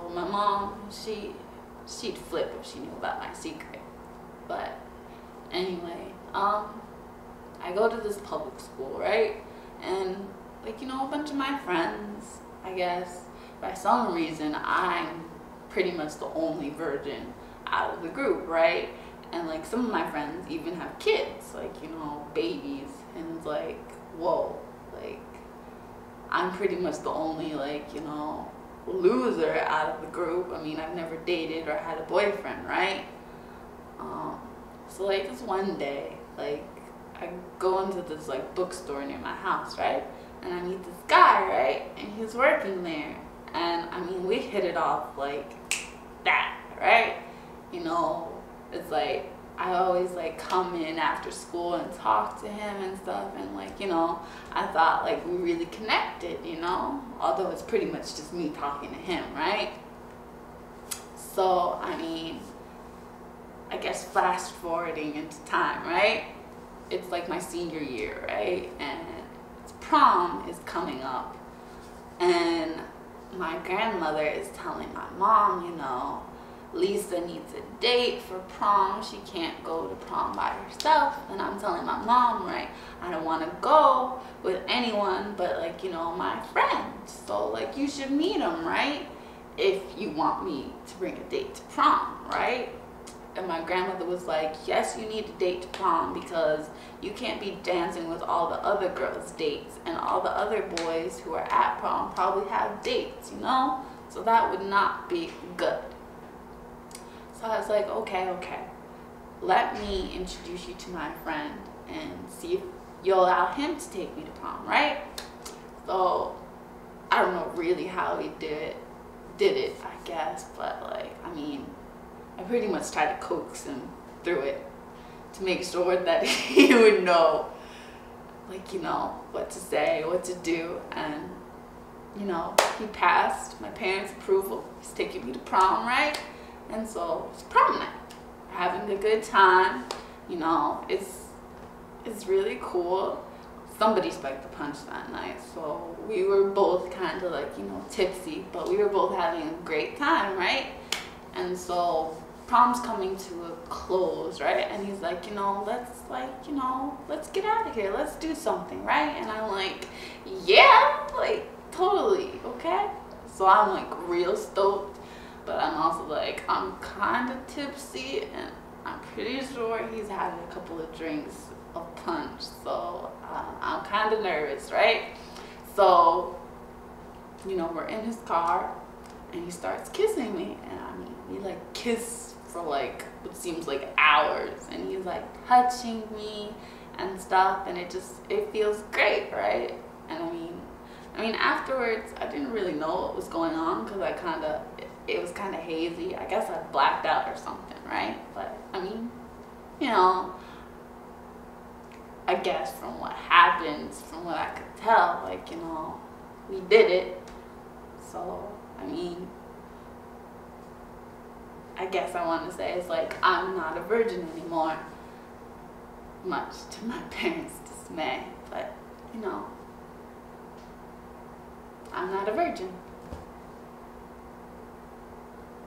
So my mom, she'd flip if she knew about my secret. But anyway, I go to this public school, right? And like, a bunch of my friends, I guess, by some reason, I'm pretty much the only virgin out of the group, right? And like some of my friends even have kids, like, babies. And it's like, whoa, like, I'm pretty much the only, like, loser out of the group. I mean, I've never dated or had a boyfriend, right? So like this one day, like, I go into this like bookstore near my house, right? And I meet this guy, right? And he's working there. And I mean, we hit it off like that, right? It's like I always like come in after school and talk to him and stuff, and like, I thought like we really connected, although it's pretty much just me talking to him, right? So I mean, I guess fast forwarding into time, right? It's like my senior year, right? And prom is coming up, and my grandmother is telling my mom, Lisa needs a date for prom. She can't go to prom by herself. And I'm telling my mom, right, I don't want to go with anyone but like, my friends. So like, you should meet them, right? If you want me to bring a date to prom, right? And my grandmother was like, yes, you need a date to prom because you can't be dancing with all the other girls' dates, and all the other boys who are at prom probably have dates, So that would not be good. So I was like, okay, let me introduce you to my friend and see if you'll allow him to take me to prom, right? So I don't know really how he did it, I guess, but like, I mean, I pretty much tried to coax him through it to make sure that he would know, like, what to say, what to do. And, he passed my parents' approval. He's taking me to prom, right? And so it's prom night. We're having a good time. It's really cool. Somebody spiked the punch that night. So we were both kind of like, tipsy, but we were both having a great time, right? And so prom's coming to a close, right? And he's like, let's get out of here. Let's do something, right? And I'm like, yeah, like totally, okay? So I'm like real stoked, but I'm also like, I'm kind of tipsy, and I'm pretty sure he's had a couple of drinks of punch. So I'm kind of nervous, right? So, we're in his car, and he starts kissing me, and I mean, we like kiss for like what seems like hours, and he's like touching me and stuff, and it feels great, right? And I mean afterwards I didn't really know what was going on because it was kind of hazy. I guess I blacked out or something, right? But I mean, I guess from what happens, from what I could tell, like, we did it. So I mean, I guess I want to say it's like I'm not a virgin anymore, much to my parents' dismay, but I'm not a virgin.